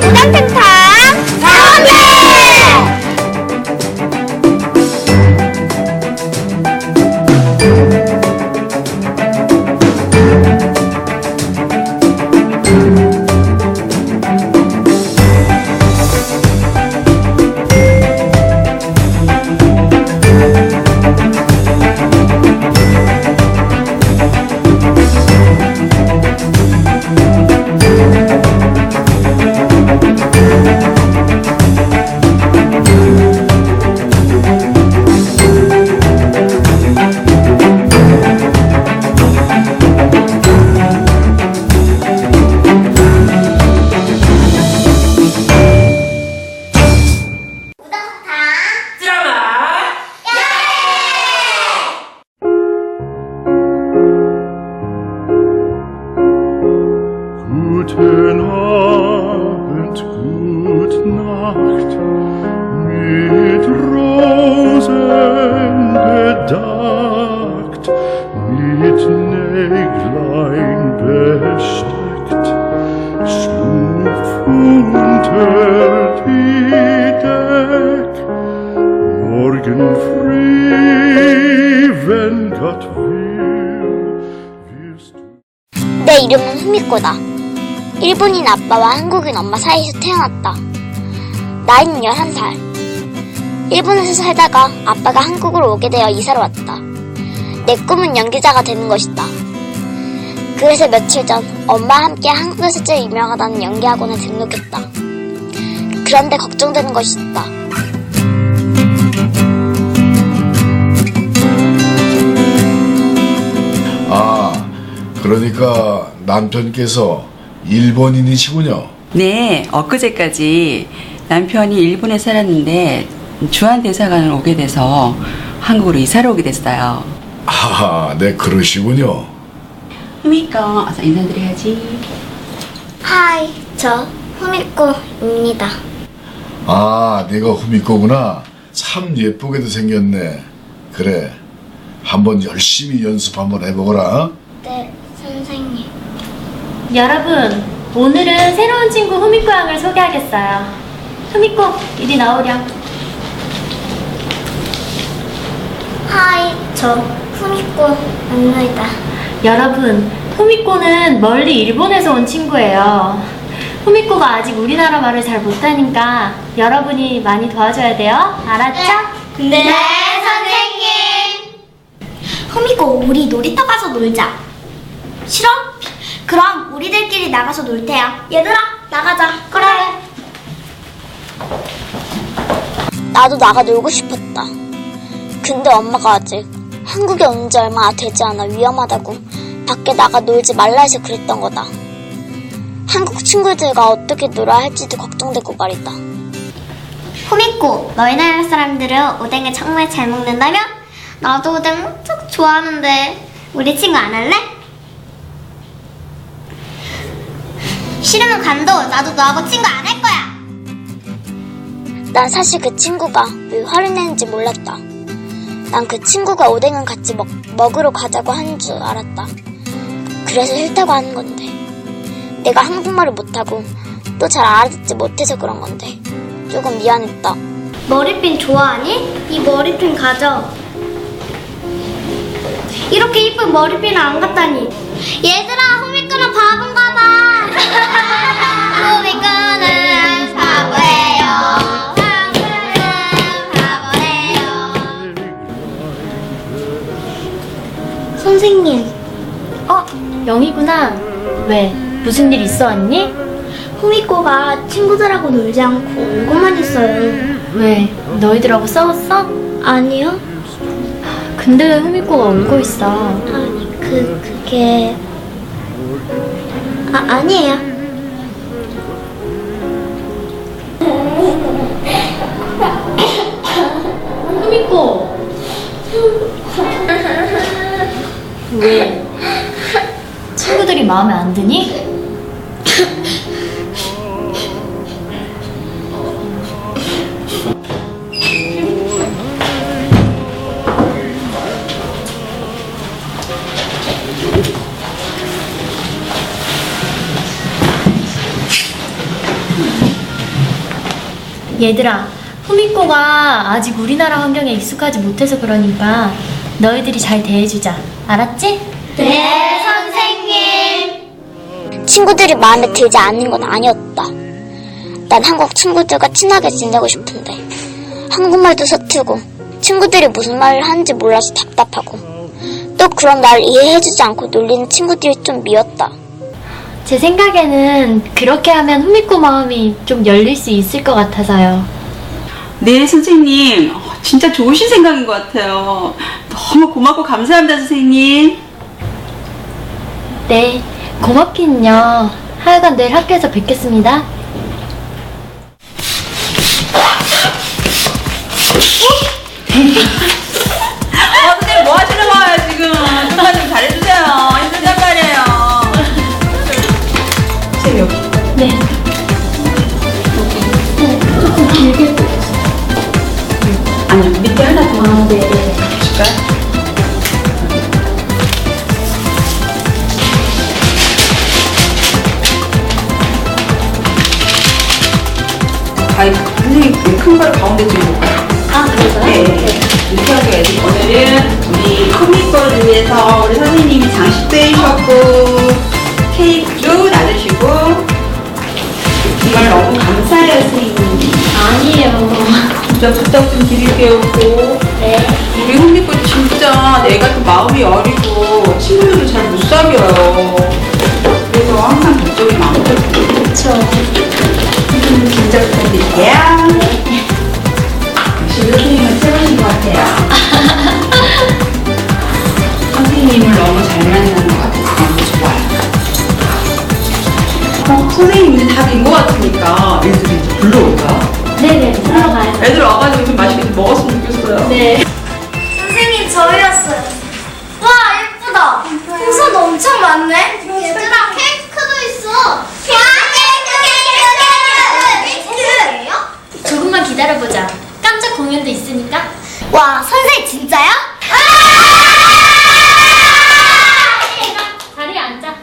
무당센터 가운데! Guten Abend, gute Nacht, mit Rosen bedeckt, mit Näglein besteckt, schlupf unter die Deck, morgen früh, wenn Gott will, wirst du. 내 이름은 후미코다. 일본인 아빠와 한국인 엄마 사이에서 태어났다. 나이는 11살. 일본에서 살다가 아빠가 한국으로 오게 되어 이사를 왔다. 내 꿈은 연기자가 되는 것이다. 그래서 며칠 전 엄마와 함께 한국에서 제일 유명하다는 연기학원에 등록했다. 그런데 걱정되는 것이 있다. 아, 그러니까 남편께서 일본인이시군요. 네, 엊그제까지 남편이 일본에 살았는데 주한대사관을 오게 돼서 한국으로 이사를 오게 됐어요. 아, 네, 그러시군요. 후미코, 어서 인사드려야지. 하이, 저 후미코입니다. 아, 네가 후미코구나. 참 예쁘게도 생겼네. 그래, 한번 열심히 연습 한번 해보거라. 네, 선생님. 여러분, 오늘은 새로운 친구 후미코 양을 소개하겠어요. 후미코, 이리 나오렴. 하이, 저 후미코입니다. 여러분, 후미코는 멀리 일본에서 온 친구예요. 후미코가 아직 우리나라 말을 잘 못하니까 여러분이 많이 도와줘야 돼요. 알았죠? 네, 선생님. 후미코, 우리 놀이터 가서 놀자. 싫어? 그럼 우리들끼리 나가서 놀 테야. 얘들아, 나가자. 그래. 나도 나가 놀고 싶었다. 근데 엄마가 아직 한국에 온 지 얼마 되지 않아 위험하다고 밖에 나가 놀지 말라 해서 그랬던 거다. 한국 친구들과 어떻게 놀아야 할지도 걱정되고 말이다. 후미코, 너희 나라 사람들은 오뎅을 정말 잘 먹는다며? 나도 오뎅 무척 좋아하는데 우리 친구 안 할래? 싫으면 간도. 나도 너하고 친구 안 할 거야. 난 사실 그 친구가 왜 화를 내는지 몰랐다. 난 그 친구가 오뎅은 같이 먹으러 가자고 하는 줄 알았다. 그래서 싫다고 하는 건데, 내가 한국말을 못하고 또 잘 알아듣지 못해서 그런 건데 조금 미안했다. 머리핀 좋아하니? 이 머리핀 가져. 이렇게 이쁜 머리핀을 안 갖다니. 얘들아, 후미코는 바본가 봐. 후미코는 바보예요. 선생님. 영희구나. 왜? 무슨 일 있어 왔니? 후미코가 친구들하고 놀지 않고 울고만 있어요. 왜? 너희들하고 싸웠어? 아니요? 근데 왜 후미코가 울고 있어? 아니, 그게... 아니에요. 후미코! 왜? 친구들이 마음에 안 드니? 얘들아, 후미코가 아직 우리나라 환경에 익숙하지 못해서 그러니까 너희들이 잘 대해주자. 알았지? 네, 선생님. 친구들이 마음에 들지 않는 건 아니었다. 난 한국 친구들과 친하게 지내고 싶은데 한국말도 서투고 친구들이 무슨 말을 하는지 몰라서 답답하고 또 그런 날 이해해주지 않고 놀리는 친구들이 좀 미웠다. 제 생각에는 그렇게 하면 후미코 마음이 좀 열릴 수 있을 것 같아서요. 네, 선생님. 진짜 좋으신 생각인 것 같아요. 너무 고맙고 감사합니다, 선생님. 네, 고맙긴요. 하여간 내일 학교에서 뵙겠습니다. 선생님 뭐 하시는 거예요, 지금? 좀만 좀 잘해주세요. 힘들단 말이에요. 선생님, 여기. 네. 조금 길게. 아니요, 밑에 하나 더. 네. 줄까요? 아이, 선생님, 큰 걸 가운데 좀 볼까요? 아, 그래서요? 네. 이렇게 하고 해야지. 오늘은 우리 코미코를 위해서 우리 선생님이 장식도 해주셨고, 케이크도 놔주시고, 정말 너무 감사해요, 선생님. 아니에요. 진짜 부탁 좀 드릴게요, 꼭. 네. 우리 홍미코 진짜 내가 또 마음이 어리고 친구들도 잘 못 사귀어요. 그래서 항상 걱정이 많거든요. 그쵸. 진짜 부탁드릴게요. 역시 선생님은 최고신 것 같아요. 선생님을 너무 잘 만나는 것 같아서 너무 좋아요. 선생님 이제 다 된 것 같으니까 애들이 이제 불러올까요? 네네, 들어가요. 애들 와가지고 좀 맛있게 좀 먹었으면 좋겠어요. 네. 선생님 저희였어요. 와 예쁘다. 풍선 엄청 많네. 얘들아 케이크도 있어. 케이크예요? 조금만 기다려보자. 깜짝 공연도 있으니까. 와 선생님 진짜요? 자리에 앉아.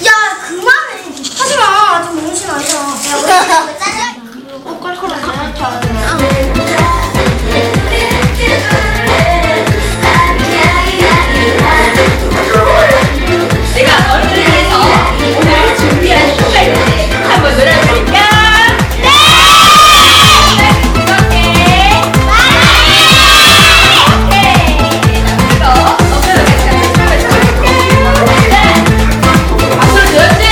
야 그만해. 하지마. 아직 몸신 아니야. 내가 너희들을 위해서 오늘 준비한 쇼가 있는데 한번 놀아볼까? 네! 오케이. 이거 너무 박수 줘야지.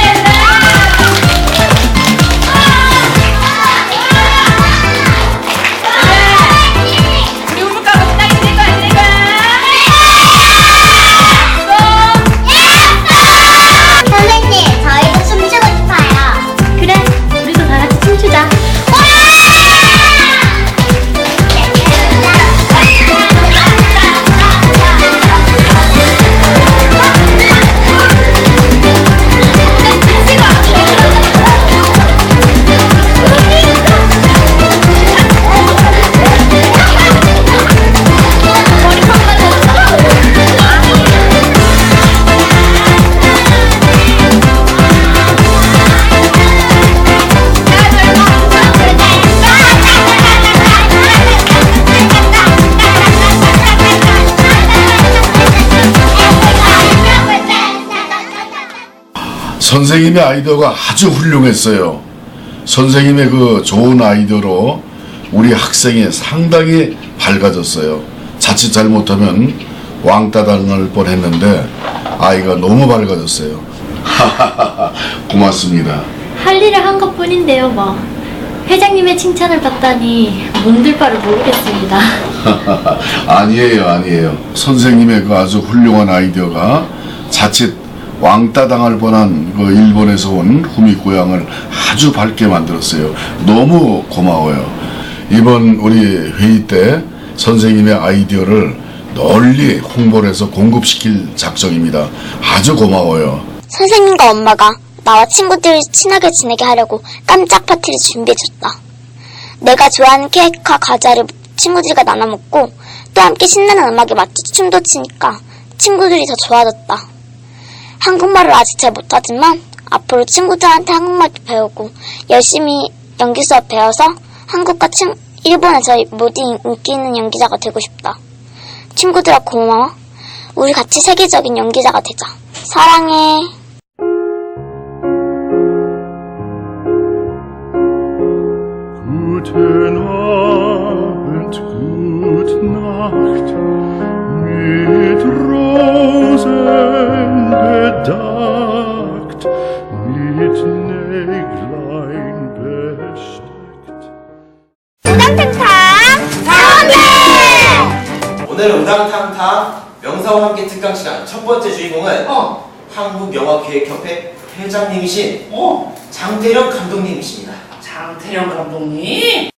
우리 울까고 부탁이 될 거야, 될 거야. 선생님 저희도 춤추고 싶어요. 그래, 우리도 다 같이 춤추자. 선생님의 아이디어가 아주 훌륭했어요. 선생님의 그 좋은 아이디어로 우리 학생이 상당히 밝아졌어요. 자칫 잘못하면 왕따 당할 뻔했는데 아이가 너무 밝아졌어요. 고맙습니다. 할 일을 한 것뿐인데요, 뭐. 회장님의 칭찬을 받다니 몸둘 바를 모르겠습니다. 아니에요. 선생님의 그 아주 훌륭한 아이디어가 자칫 왕따 당할 뻔한 그 일본에서 온 후미코 양을 아주 밝게 만들었어요. 너무 고마워요. 이번 우리 회의 때 선생님의 아이디어를 널리 홍보를 해서 공급시킬 작정입니다. 아주 고마워요. 선생님과 엄마가 나와 친구들이 친하게 지내게 하려고 깜짝 파티를 준비해줬다. 내가 좋아하는 케이크와 과자를 친구들과 나눠 먹고 또 함께 신나는 음악에 맞춰 춤도 추니까 친구들이 더 좋아졌다. 한국말을 아직 잘 못하지만 앞으로 친구들한테 한국말도 배우고 열심히 연기 수업 배워서 한국과 일본에서 모두 인기 있는 연기자가 되고 싶다. 친구들아 고마워. 우리 같이 세계적인 연기자가 되자. 사랑해. Guten Abend, gute Nacht, mit Rosen bedeckt, mit Näglein besteckt. 우당탕탕 가운데. 오늘 우당탕탕 명사와 함께 특강 시간 첫 번째 주인공은 한국영화기획협회 회장님이신 장태령 감독님이십니다. 장태령 감독님?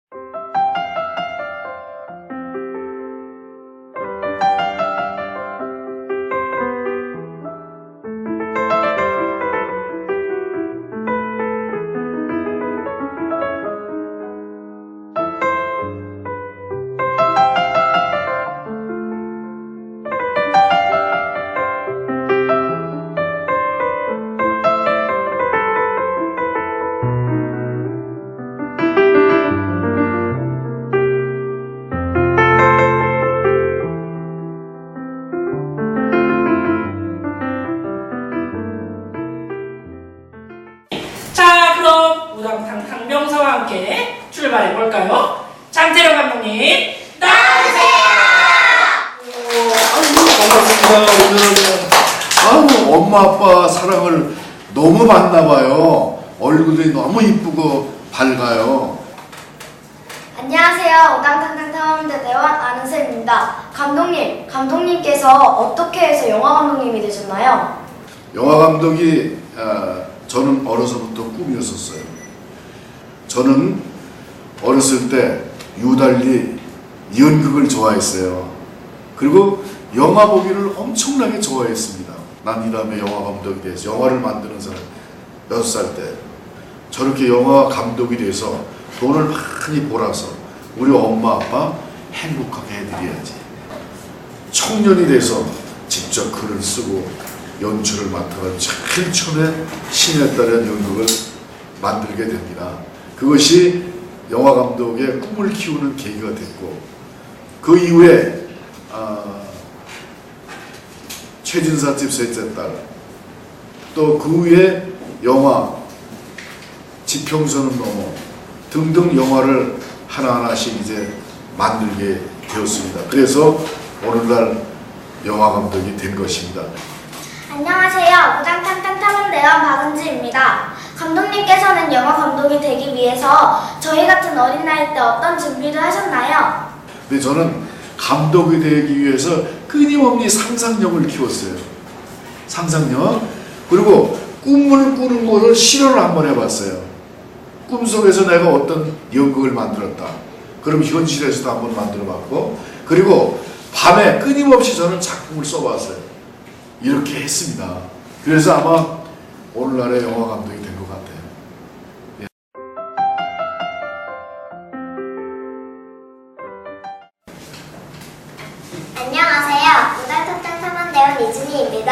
자, 그럼 우당탕탕 명사와 함께 출발해볼까요? 장태령 감독님, 나와주세요! 반갑습니다. 오늘은 엄마 아빠 사랑을 너무 받나봐요. 얼굴이 너무 이쁘고 밝아요. 안녕하세요. 우당탕탕 탐험대 대원 안은쌤입니다. 감독님께서 어떻게 해서 영화 감독님이 되셨나요? 영화 감독이 저는 어려서부터 꿈이었었어요. 저는 어렸을 때 유달리 연극을 좋아했어요. 그리고 영화 보기를 엄청나게 좋아했습니다. 난 이 다음에 영화 감독이 돼서 영화를 만드는 사람 6살 때 저렇게 영화 감독이 돼서 돈을 많이 벌어서 우리 엄마 아빠 행복하게 해드려야지. 청년이 돼서 직접 글을 쓰고 연출을 맡아가지고 제일 처음에 신에 따른 연극을 만들게 됩니다. 그것이 영화 감독의 꿈을 키우는 계기가 됐고, 그 이후에 최진사집 셋째 딸, 또 그 후에 영화 지평선은 넘어 등등 영화를 하나하나씩 이제 만들게 되었습니다. 그래서 오늘날 영화 감독이 된 것입니다. 안녕하세요. 우당탕탕 탐험대원 박은지입니다. 감독님께서는 영화 감독이 되기 위해서 저희 같은 어린 나이 때 어떤 준비를 하셨나요? 근데 저는 감독이 되기 위해서 끊임없이 상상력을 키웠어요. 상상력. 그리고 꿈을 꾸는 것을 실현을 한번 해봤어요. 꿈속에서 내가 어떤 연극을 만들었다. 그럼 현실에서도 한번 만들어봤고, 그리고 밤에 끊임없이 저는 작품을 써봤어요. 이렇게 했습니다. 그래서 아마 오늘날의 영화 감독이 된 것 같아요. 예. 안녕하세요. 우당탕탕 탐험대원 이준희입니다.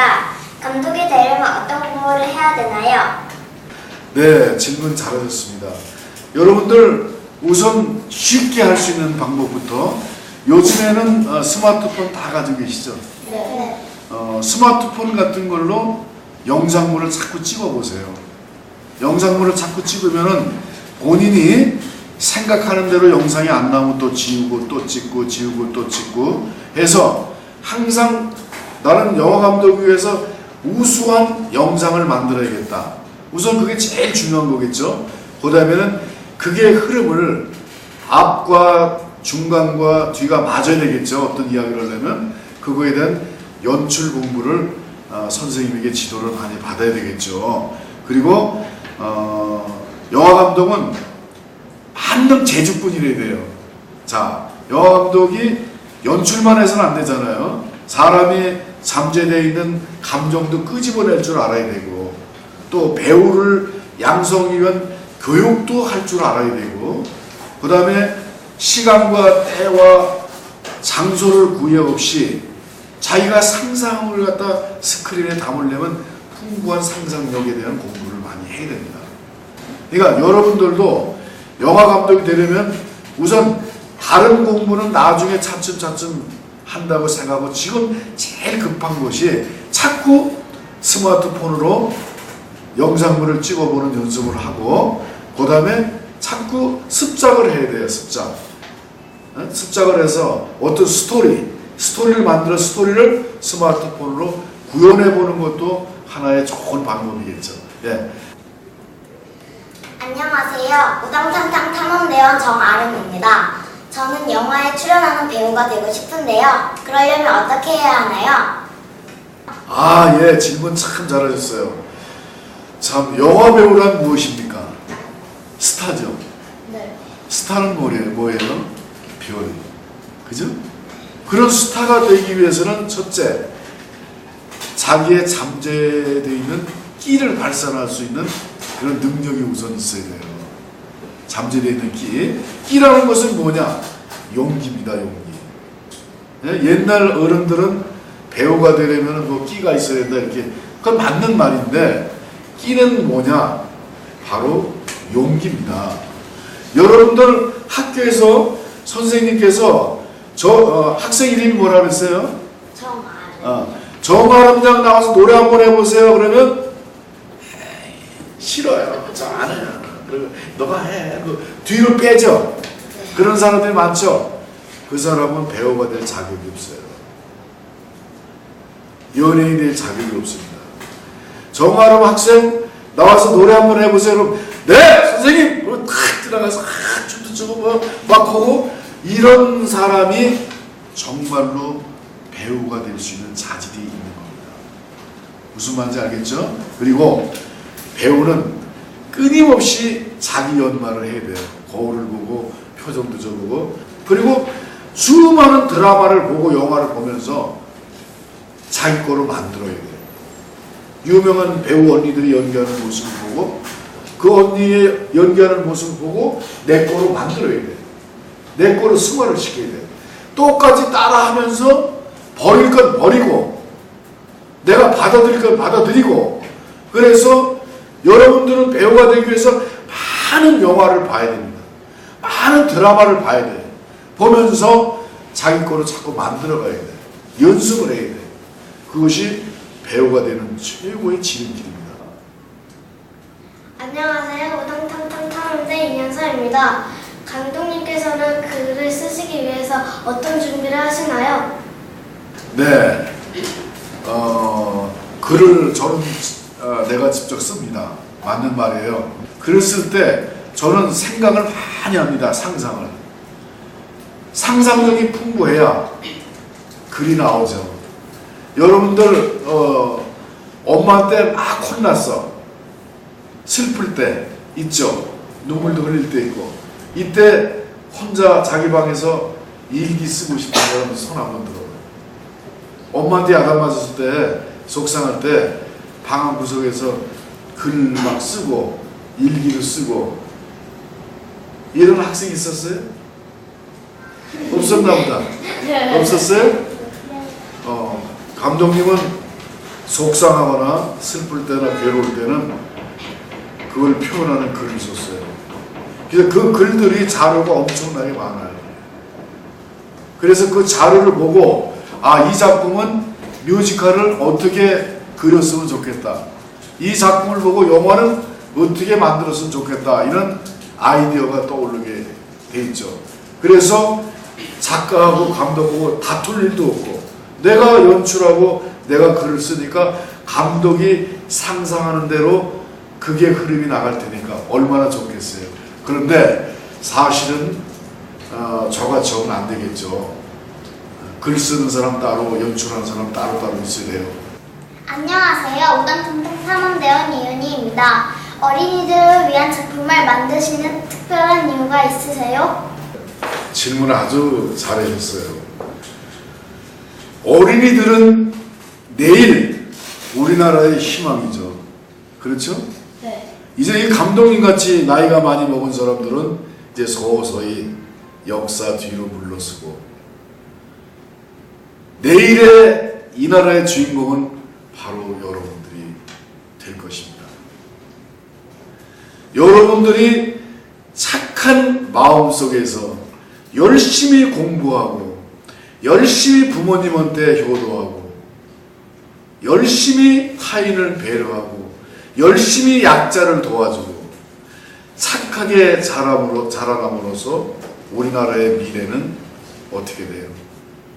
감독이 되려면 어떤 공부를 해야 되나요? 네, 질문 잘하셨습니다. 여러분들 우선 쉽게 할 수 있는 방법부터, 요즘에는 스마트폰 다 가지고 계시죠? 네. 스마트폰 같은 걸로 영상물을 자꾸 찍어보세요. 영상물을 자꾸 찍으면은 본인이 생각하는 대로 영상이 안 나오면 또 지우고 또 찍고 지우고 또 찍고 해서, 항상 나는 영화 감독을 위해서 우수한 영상을 만들어야겠다. 우선 그게 제일 중요한 거겠죠. 그 다음에는 그게 흐름을 앞과 중간과 뒤가 맞아야 되겠죠. 어떤 이야기를 하려면 그거에 대한 연출 공부를 선생님에게 지도를 많이 받아야 되겠죠. 그리고 영화 감독은 한명 재주꾼이래야 돼요. 자, 영화 감독이 연출만 해서는 안 되잖아요. 사람이 잠재되어 있는 감정도 끄집어낼 줄 알아야 되고, 또 배우를 양성하기 위한 교육도 할 줄 알아야 되고, 그 다음에 시간과 때와 장소를 구애 없이 자기가 상상을 갖다 스크린에 담으려면 풍부한 상상력에 대한 공부를 많이 해야 됩니다. 그러니까 여러분들도 영화 감독이 되려면 우선 다른 공부는 나중에 차츰차츰 한다고 생각하고 지금 제일 급한 것이 자꾸 스마트폰으로 영상물을 찍어보는 연습을 하고 그 다음에 자꾸 습작을 해야 돼요. 습작을 해서 어떤 스토리를 만들어 스토리를 스마트폰으로 구현해보는 것도 하나의 좋은 방법이겠죠. 예. 안녕하세요. 우당탕탕 탐험대원 정아름입니다. 저는 영화에 출연하는 배우가 되고 싶은데요. 그러려면 어떻게 해야 하나요? 아, 예, 질문 참 잘하셨어요. 참, 영화 배우란 무엇입니까? 스타죠. 네. 스타는 뭐예요? 별. 그죠? 그런 스타가 되기 위해서는 첫째, 자기의 잠재되어 있는 끼를 발산할 수 있는 그런 능력이 우선 있어야 돼요. 잠재되어 있는 끼. 끼라는 것은 뭐냐? 용기입니다, 용기. 예? 옛날 어른들은 배우가 되려면 뭐 끼가 있어야 된다, 이렇게. 그건 맞는 말인데, 끼는 뭐냐? 바로 용기입니다. 여러분들 학교에서 선생님께서 학생 이름이 뭐라 그랬어요? 정아름. 정아름 양 나와서 노래 한번 해보세요. 그러면 에이, 싫어요. 저 안 해요. 그리고 너가 해. 그 뒤로 빼죠. 그런 사람들이 많죠. 그 사람은 배우가 될 자격이 없어요. 연예인이 될 자격이 없습니다. 정아름 학생 나와서 노래 한번 해보세요. 그럼 네 선생님. 그리고 탁 들어가서 춤도 추고 막 하고 이런 사람이 정말로 배우가 될 수 있는 자질이 있는 겁니다. 무슨 말인지 알겠죠? 그리고 배우는 끊임없이 자기 연마를 해야 돼요. 거울을 보고 표정도 줘보고 그리고 수많은 드라마를 보고 영화를 보면서 자기 거로 만들어야 돼요. 유명한 배우 언니들이 연기하는 모습을 보고 그 언니의 연기하는 모습을 보고 내 거로 만들어야 돼요. 내 거로 승화를 시켜야 돼요. 똑같이 따라하면서 버릴 건 버리고 내가 받아들일 건 받아들이고 그래서 여러분들은 배우가 되기 위해서 많은 영화를 봐야 됩니다. 많은 드라마를 봐야 돼요. 보면서 자기 거로 자꾸 만들어가야 돼요. 연습을 해야 돼요. 그것이 배우가 되는 최고의 지름길입니다. 안녕하세요. 우당탕탕 탐험대 이현서입니다. 감독님께서는 글을 쓰시기 위해서 어떤 준비를 하시나요? 네, 글을 저는 내가 직접 씁니다. 맞는 말이에요. 글을 쓸 때 저는 생각을 많이 합니다. 상상을. 상상력이 풍부해야 글이 나오죠. 여러분들 엄마한테 막 혼났어. 슬플 때 있죠. 눈물도 흘릴 때 있고 이때 혼자 자기 방에서 일기 쓰고 싶은 사람 손 한번 들어요. 엄마한테 야단 맞았을 때 속상할 때 방 한 구석에서 글 막 쓰고 일기도 쓰고 이런 학생이 있었어요? 없었나 보다. 없었어요? 감독님은 속상하거나 슬플 때나 괴로울 때는 그걸 표현하는 글을 썼어요. 그래서 그 글들이 자료가 엄청나게 많아요. 그래서 그 자료를 보고 이 작품은 뮤지컬을 어떻게 그렸으면 좋겠다. 이 작품을 보고 영화는 어떻게 만들었으면 좋겠다. 이런 아이디어가 떠오르게 돼 있죠. 그래서 작가하고 감독하고 다툴 일도 없고 내가 연출하고 내가 글을 쓰니까 감독이 상상하는 대로 그게 흐름이 나갈 테니까 얼마나 좋겠어요. 그런데 사실은 저같이 하면 안 되겠죠. 글 쓰는 사람 따로 연출하는 사람 따로 있어야 돼요. 안녕하세요. 우당탕탕 탐험대원 이윤희입니다. 어린이들을 위한 작품을 만드시는 특별한 이유가 있으세요? 질문을 아주 잘해줬어요. 어린이들은 내일 우리나라의 희망이죠. 그렇죠? 네. 이제 이 감독님 같이 나이가 많이 먹은 사람들은 이제 서서히 역사 뒤로 물러서고 내일의 이 나라의 주인공은 바로 여러분들이 될 것입니다. 여러분들이 착한 마음 속에서 열심히 공부하고 열심히 부모님한테 효도하고 열심히 타인을 배려하고 열심히 약자를 도와주고 착하게 자라남으로써 우리나라의 미래는 어떻게 돼요?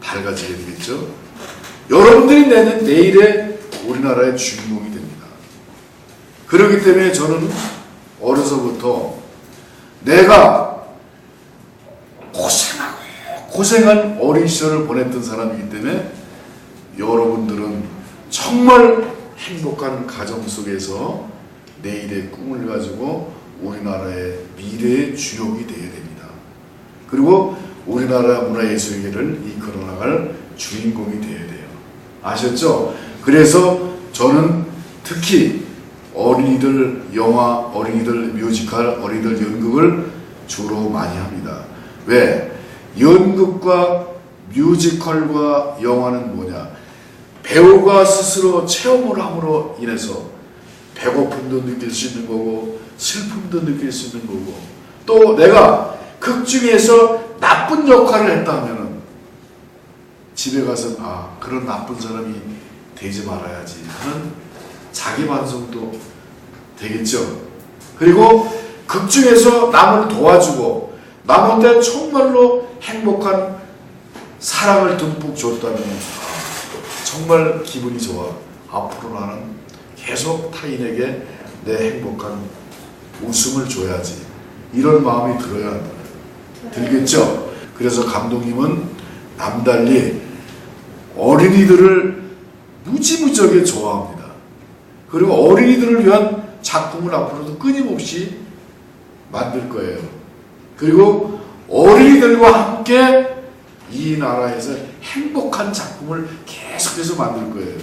밝아지게 되겠죠? 여러분들이 내는 내일의 우리나라의 주인공이 됩니다. 그렇기 때문에 저는 어려서부터 내가 고생한 어린 시절을 보냈던 사람이기 때문에 여러분들은 정말 행복한 가정 속에서 내일의 꿈을 가지고 우리나라의 미래의 주역이 되어야 됩니다. 그리고 우리나라 문화예술계를 이끌어 나갈 주인공이 되어야 돼요. 아셨죠? 그래서 저는 특히 어린이들 영화, 어린이들 뮤지컬, 어린이들 연극을 주로 많이 합니다. 왜? 연극과 뮤지컬과 영화는 뭐냐? 배우가 스스로 체험을 함으로 인해서 배고픔도 느낄 수 있는 거고 슬픔도 느낄 수 있는 거고 또 내가 극 중에서 나쁜 역할을 했다 하면은 집에 가서 그런 나쁜 사람이 되지 말아야지 하는 자기 반성도 되겠죠. 그리고 극 중에서 남을 도와주고 남한테 정말로 행복한 사랑을 듬뿍 줬다면 정말 기분이 좋아. 앞으로 나는 계속 타인에게 내 행복한 웃음을 줘야지. 이런 마음이 들어야 한다. 들겠죠? 그래서 감독님은 남달리 어린이들을 무지무지하게 좋아합니다. 그리고 어린이들을 위한 작품을 앞으로도 끊임없이 만들 거예요. 그리고 어린이들과 함께 이 나라에서 행복한 작품을 계속해서 만들 거예요.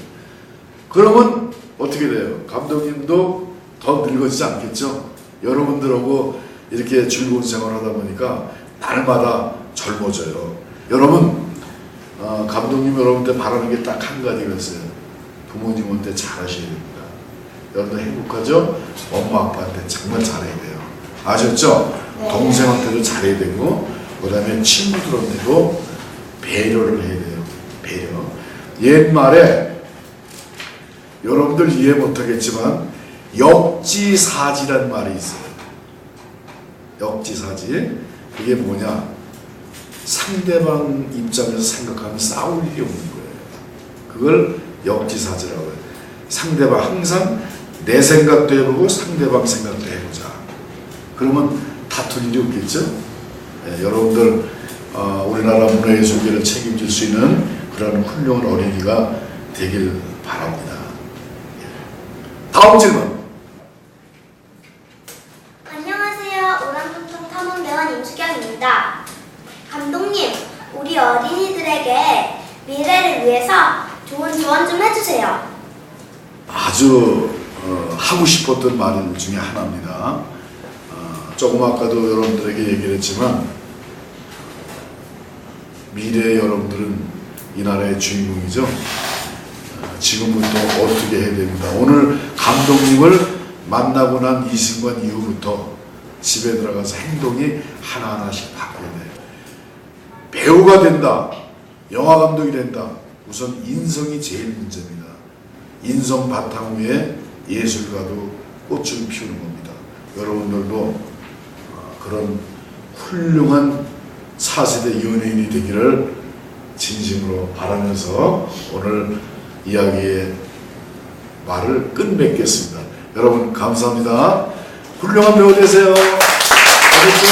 그러면 어떻게 돼요? 감독님도 더 늙어지지 않겠죠? 여러분들하고 이렇게 즐거운 생활을 하다 보니까 날마다 젊어져요. 여러분, 감독님 여러분한테 바라는 게 딱 한 가지가 있어요. 부모님한테 잘하셔야 됩니다. 여러분도 행복하죠? 엄마 아빠한테 정말 잘해야 돼요. 아셨죠? 네. 동생한테도 잘해야 되고 그 다음에 친구들한테도 배려를 해야 돼요. 배려. 옛말에 여러분들 이해 못하겠지만 역지사지란 말이 있어요. 역지사지. 그게 뭐냐? 상대방 입장에서 생각하면 싸울 일이 없는 거예요. 그걸 역지사지라고 해요. 상대방 항상 내 생각도 해보고 상대방 생각도 해보자. 그러면 다툴 일이 없겠죠? 네, 여러분들 우리나라 문화예술계를 책임질 수 있는 그런 훌륭한 어린이가 되길 바랍니다. 다음 질문. 안녕하세요. 오랑통통 탐험대원 임수경입니다. 감독님, 우리 어린이들에게 미래를 위해서 좋은 조언 좀 해주세요. 아주 하고 싶었던 말 중에 하나입니다. 조금 아까도 여러분들에게 얘기를 했지만 미래의 여러분들은 이 나라의 주인공이죠. 지금부터 어떻게 해야 됩니다. 오늘 감독님을 만나고 난 이 순간 이후부터 집에 들어가서 행동이 하나하나씩 바꿔야 돼요. 배우가 된다, 영화 감독이 된다. 우선 인성이 제일 문제입니다. 인성 바탕 위에 예술가도 꽃을 피우는 겁니다. 여러분들도 그런 훌륭한 4세대 연예인이 되기를 진심으로 바라면서 오늘 이야기의 말을 끝맺겠습니다. 여러분 감사합니다. 훌륭한 배우 되세요. 알겠죠?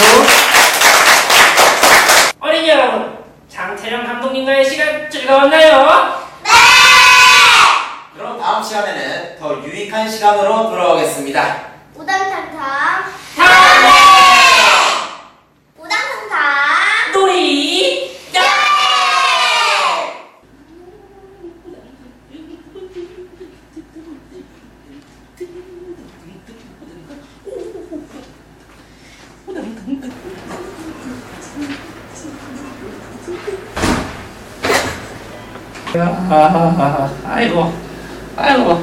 어린이 여러분, 장태령 감독님과의 시간 즐거웠나요? 그럼 다음 시간에는 더 유익한 시간으로 돌아오겠습니다. 우당탕탕 우당탕탕 놀이 아이고,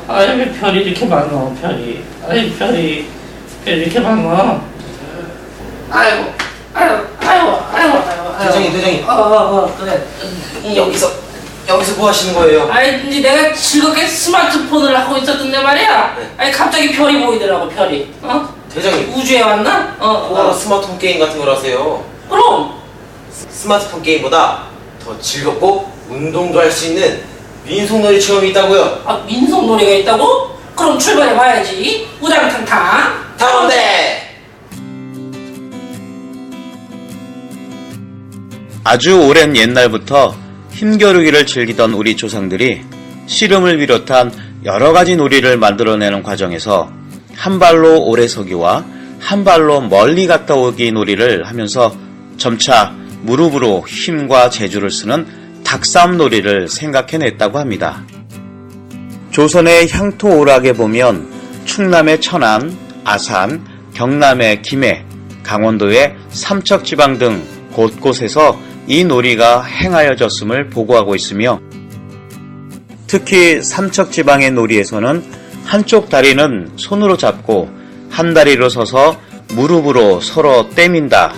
왜 별이 이렇게 많어, 별이. 별이 이렇게 많어. 아이고. 대장님. 그래. 여기서 뭐 하시는 거예요? 이제 내가 즐겁게 스마트폰을 하고 있었던데 말이야. 갑자기 별이 보이더라고, 별이. 대장님, 우주에 왔나? 뭐하러 스마트폰 게임 같은 걸 하세요? 그럼. 스마트폰 게임보다 더 즐겁고 운동도 할 수 있는 민속놀이 체험이 있다고요. 민속놀이가 있다고? 그럼 출발해봐야지. 우당탕탕. 탐험대! 아주 오랜 옛날부터 힘겨루기를 즐기던 우리 조상들이 씨름을 비롯한 여러 가지 놀이를 만들어내는 과정에서 한 발로 오래 서기와 한 발로 멀리 갔다 오기 놀이를 하면서 점차 무릎으로 힘과 재주를 쓰는 닭싸움 놀이를 생각해냈다고 합니다. 조선의 향토 오락에 보면 충남의 천안, 아산, 경남의 김해, 강원도의 삼척지방 등 곳곳에서 이 놀이가 행하여졌음을 보고하고 있으며 특히 삼척지방의 놀이에서는 한쪽 다리는 손으로 잡고 한 다리로 서서 무릎으로 서로 떼민다.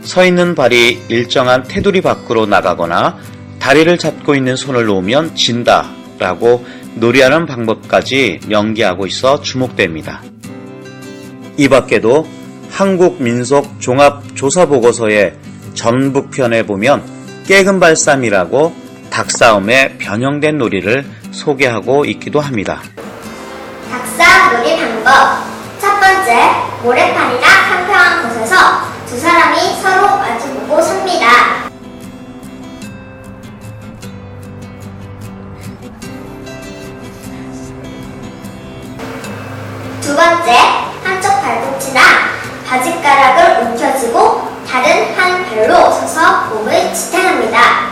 서 있는 발이 일정한 테두리 밖으로 나가거나 다리를 잡고 있는 손을 놓으면 진다 라고 놀이하는 방법까지 연기하고 있어 주목됩니다. 이 밖에도 한국민속종합조사보고서의 전북편에 보면 깨금발쌈이라고 닭싸움에 변형된 놀이를 소개하고 있기도 합니다. 닭싸움 놀이 방법. 첫 번째, 모래판이나 평평한 곳에서 두 사람이 서로 마주보고 섭니다. 두 번째, 한쪽 발꿈치나 바짓가락을 움켜쥐고 다른 한 발로 서서 몸을 지탱합니다.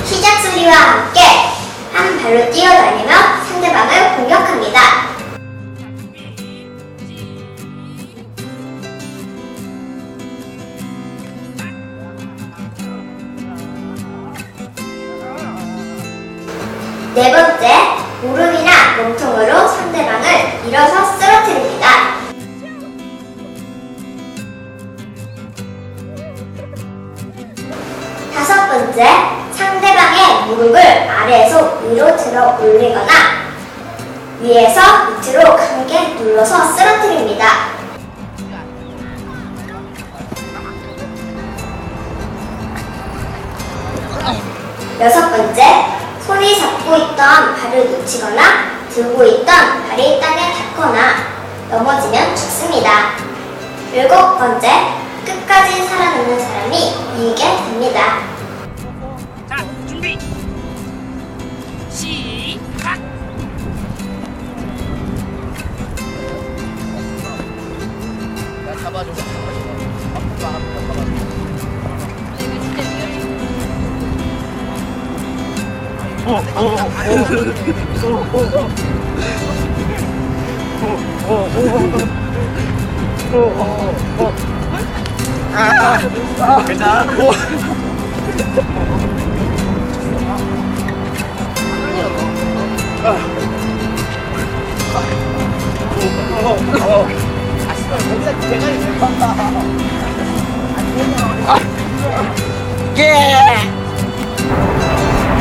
시작 소리와 함께 한 발로 뛰어다니며 상대방을 공격합니다. 네 번째, 무릎이나 몸통으로 상대방을 밀어서 쓰러뜨립니다. 다섯 번째, 상대방의 무릎을 아래에서 위로 들어 올리거나 위에서 밑으로 강하게 눌러서 쓰러뜨립니다. 여섯 번째, 손이 잡고 있던 발을 놓치거나 들고 있던 발이 땅에 닿거나 넘어지면 죽습니다. 일곱 번째, 끝까지 살아남는 사람이 이기게 됩니다. 자, 준비. 시작.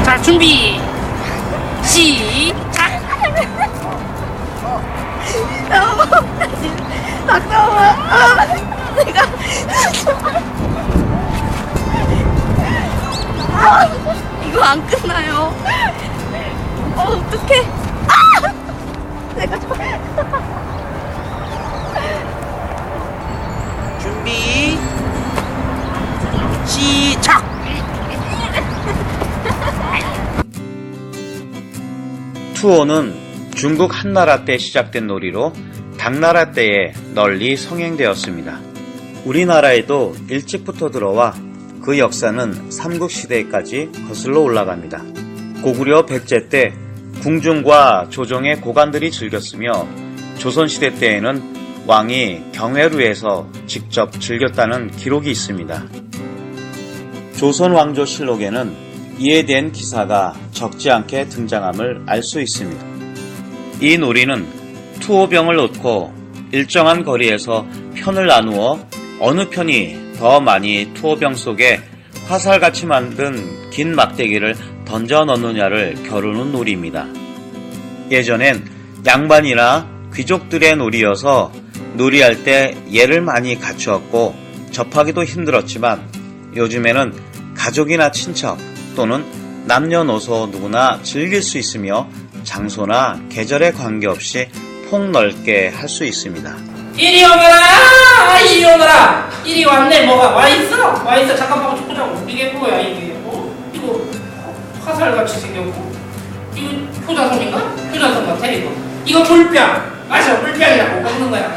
자, 준비. 시작. 이거 안 끝나요. 어떡해. 내가 준비. 시작. 투호는 중국 한나라 때 시작된 놀이로 당나라 때에 널리 성행되었습니다. 우리나라에도 일찍부터 들어와 그 역사는 삼국시대까지 거슬러 올라갑니다. 고구려 백제 때 궁중과 조정의 고관들이 즐겼으며 조선시대 때에는 왕이 경회루에서 직접 즐겼다는 기록이 있습니다. 조선왕조실록에는 이에 대한 기사가 적지 않게 등장함을 알 수 있습니다. 이 놀이는 투호병을 놓고 일정한 거리에서 편을 나누어 어느 편이 더 많이 투호병 속에 화살같이 만든 긴 막대기를 던져 넣느냐를 겨루는 놀이입니다. 예전엔 양반이나 귀족들의 놀이여서 놀이할 때 예를 많이 갖추었고 접하기도 힘들었지만 요즘에는 가족이나 친척 또는 남녀노소 누구나 즐길 수 있으며 장소나 계절에 관계없이 폭넓게 할 수 있습니다. 이리 오너라! 이리 오너라! 이리 왔네. 뭐가 와있어? 와있어. 잠깐만 좀 보자고. 이게 뭐야 이게? 이거 화살같이 생겼고 이거 효자손인가? 효자손 같아 이거. 이거 물병. 맞아, 물병이라고 먹는 거야.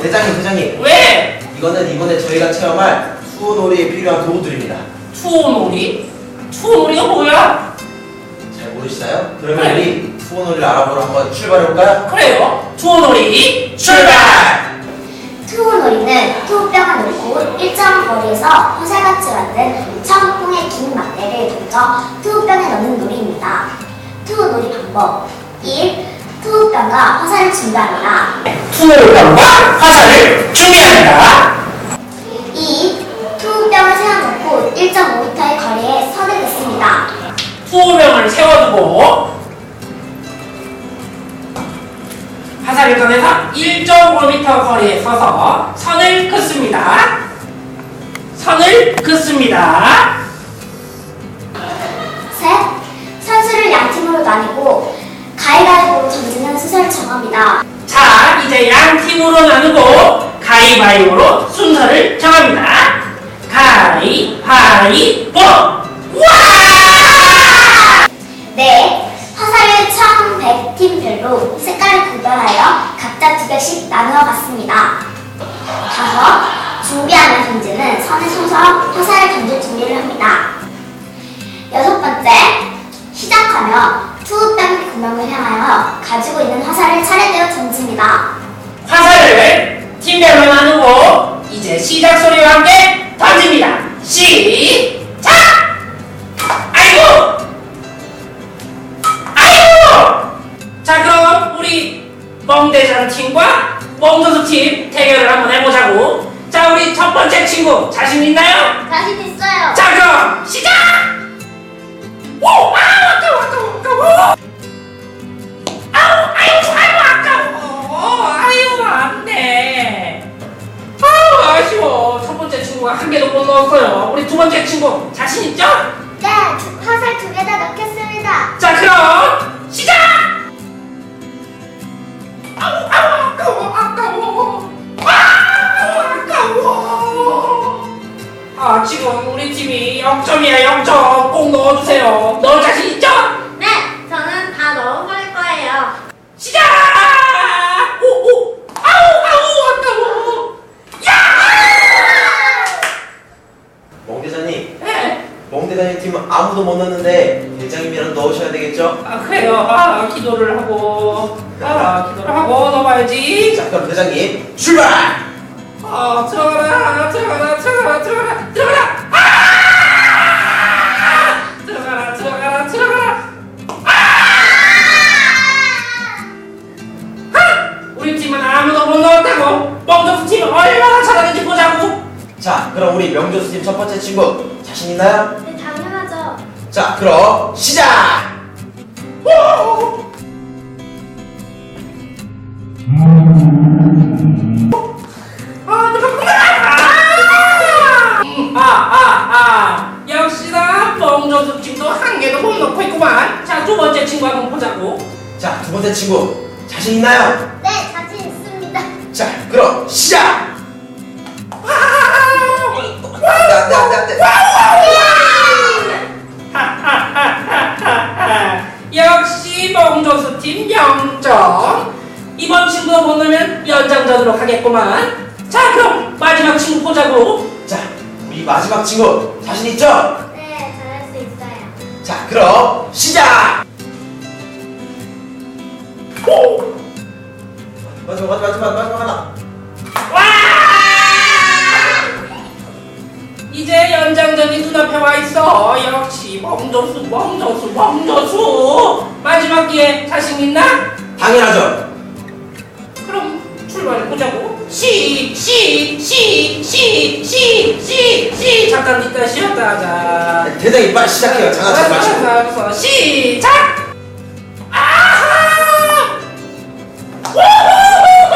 대장님. 왜? 이거는 이번에 저희가 체험할 투어놀이에 필요한 도구들입니다. 투어놀이? 투어놀이가 뭐야? 잘 모르시나요? 그러면 우리 투어놀이를 알아보러 한번 출발해볼까요? 그래요. 투어놀이 출발! 투호놀이는 투호병을 놓고 일정한 거리에서 화살같이 만든 청풍의 긴 막대를 던져 투호병에 넣는 놀이입니다. 투호놀이 방법 1. 투호병과 화살을 준비합니다. 투어병과 화살을 준비합니다. 2. 투호병을 세워놓고 1.5m의 거리에 선을 긋습니다. 투어병을 세워두고 화살을 꺼내서 1.5m 거리에 서서 선을 긋습니다. 선을 긋습니다. 3. 선수를 양팀으로 나뉘고 가위바위보로 던지는 순서를 정합니다. 자, 이제 양 팀으로 나누고 가위바위보로 순서를 정합니다. 가위바위보! 와! 네, 화살을 총 100팀별로 색깔을 구별하여 각자 2개씩 나누어 갔습니다. 5. 준비하는 현재는 선에 서서 화살을 던질 준비를 합니다. 6번째, 시작하며 투호병 구멍을 향하여 가지고 있는 화살을 차례대로 던집니다. 화살을 팀별로 나누고 이제 시작 소리와 함께 던집니다. 시작! 아이고! 자, 그럼 우리 멍대장 팀과 멍도수 팀 대결을 한번 해보자고. 자, 우리 첫 번째 친구 자신 있나요? 자신 있어요. 자, 그럼 시작! 오! 아까워! 아까워! 아유, 안 돼. 아쉬워. 첫 번째 친구가 한 개도 못 넣었어요. 우리 두 번째 친구 자신 있죠? 네, 화살 2개 다 넣겠습니다. 자, 그럼 시작! 아까워! 아, 지금 우리 팀이 0점이야, 0점. 꼭 넣어주세요. 넣을 자신 있죠? 네, 저는 다 넣어버릴 거예요. 시작! 오! 아까워! 야! 멍대장님, 네. 멍대장님 팀은 아무도 못 넣었는데 대장님이랑 넣으셔야 되겠죠? 아, 그래요. 기도를 하고 넣어봐야지. 자, 그럼 대장님 출발! 들어가라! 들어가라! 우리 팀은 아무도 못 넣었다고. 멍조수 팀은 얼마나 잘하는지 보자고. 자, 그럼 우리 명조수 팀 첫 번째 친구 자신 있나요? 네, 당연하죠. 자, 그럼 시작! 역시나 멍조수 팀도 한 개도 못 넣고 있구만. 자, 두 번째 친구 한번 보자고. 자, 두 번째 친구 자신 있나요? 네, 자신 있습니다. 자, 그럼 시작! 안돼. 역시 멍조수 팀 0점. 이번 친구도 못 넣으면 연장전으로 가겠구만. 자, 그럼 마지막 친구 보자고. 자, 우리 마지막 친구 자신 있죠? 네, 잘할 수 있어요. 자, 그럼 시작! 내 연장전이 눈앞에 와 있어. 역시 멍조수. 마지막 기회 자신 있나? 당연하죠. 그럼 출발해 보자고. 잠깐 이따 쉬었다 하자. 대장이 빨리 시작해요. 장난치지 마시고. 알았어. 시작. 아하! 우후후후!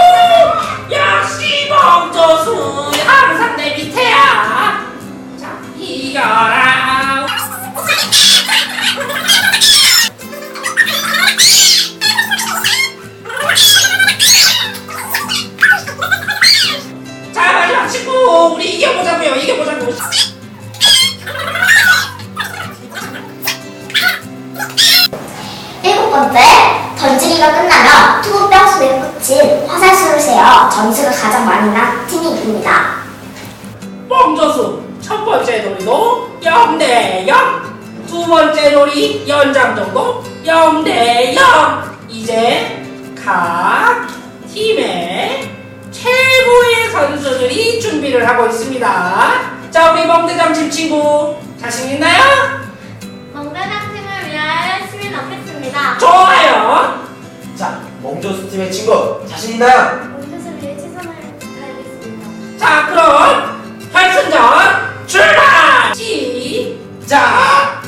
역시 멍조수 항상 내 밑에야. 자, 이겨라. 자, 마지막 친구 우리 이겨보자고요. 일곱 번째, 던지기가 끝나면 투구병 속에 꽂힌 화살수를 세어 점수가 가장 많이 난 팀이 이깁니다. 멍조수 첫 번째 놀이도 0대0, 두 번째 놀이 연장전도 0대0. 이제 각 팀의 최고의 선수들이 준비를 하고 있습니다. 자, 우리 멍대장팀 친구 자신 있나요? 멍대장 팀을 위하여 열심히 넣겠습니다. 좋아요. 자, 멍조수 팀의 친구 자신 있나요? 멍조수를 위해 최선을 다하겠습니다. 자, 그럼 결승전 출발! 시작!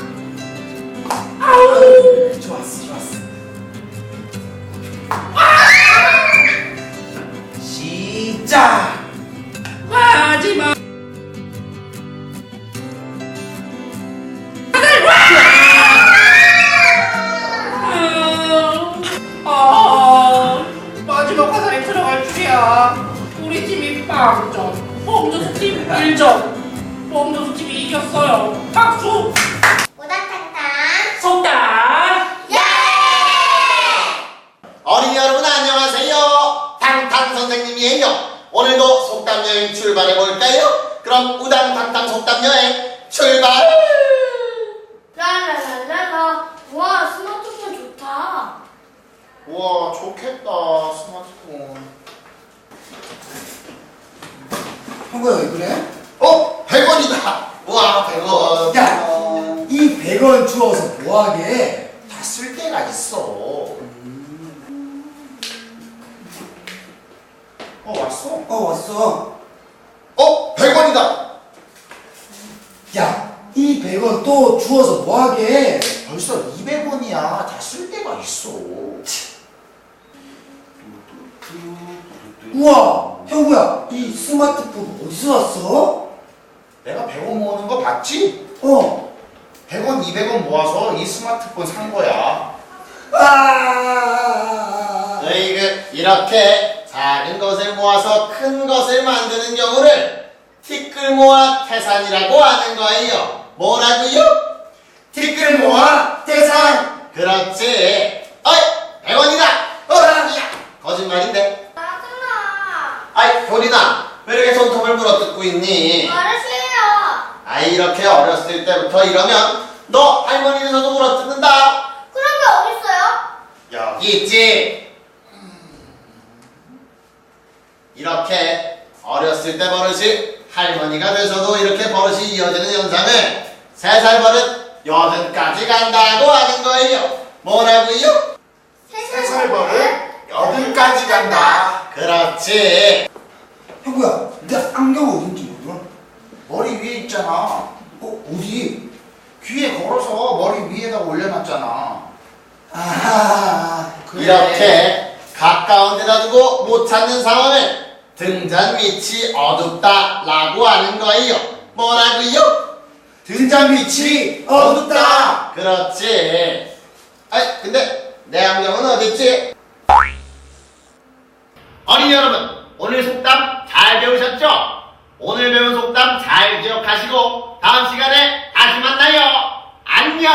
아우! 좋았어. 시작! 마지막! 마지막 화살이 들어갈 줄이야. 우리 팀이 빵점, 멍조수 팀 1점. 멍조수 팀이 이겼어요. 박수! 우당탕탕 속담! 예! 어린이 여러분 안녕하세요. 탕탕 선생님이에요. 오늘도 속담 여행 출발해 볼까요? 그럼 우당탕탕 속담 여행 출발! 랄랄랄랄라. 우와, 스마트폰 좋다. 우와 좋겠다 스마트폰. 형구야 왜 그래? 100원이다. 우와 100원. 야, 이 100원 주워서 뭐하게? 다 쓸 데가 있어. 왔어? 왔어. 100원이다. 야, 이 100원 또 주워서 뭐하게? 벌써 200원이야. 다 쓸 데가 있어. 우와, 형구야, 이 스마트폰 어디서 샀어? 내가 100원 모으는 거 봤지? 100원, 200원 모아서 이 스마트폰 산 거야. 너희그 이렇게 작은 것을 모아서 큰 것을 만드는 경우를 티끌 모아 태산이라고 하는 거예요. 뭐라고요? 티끌 모아 태산. 그렇지. 어이, 100원이다. 야, 거짓말인데. 짜증나. 아이, 효린아, 왜 이렇게 손톱을 물어뜯고 있니? 말하세요. 아이, 이렇게 어렸을 때부터 이러면 너 할머니 돼서도 물어뜯는다. 그런 게 어딨어요? 여기 있지. 이렇게 어렸을 때 버릇이 할머니가 돼서도 이렇게 버릇이 이어지는 현상을 3살 버릇 80까지 간다고 하는 거예요. 뭐라고요? 3살 버릇 80까지 간다. 그렇지. 형구야, 내 안경 어딘지 몰라? 머리 위에 있잖아. 어디? 귀에 걸어서 머리 위에다 올려놨잖아. 그래. 이렇게 가까운 데다 두고 못 찾는 상황을 등잔 밑이 어둡다 라고 하는 거예요. 뭐라고요? 등잔 밑이 어둡다. 그렇지. 아이, 근데 내 안경은 어딨지? 어린이 여러분, 오늘 속담 잘 배우셨죠? 오늘 배운 속담 잘 기억하시고 다음 시간에 다시 만나요. 안녕.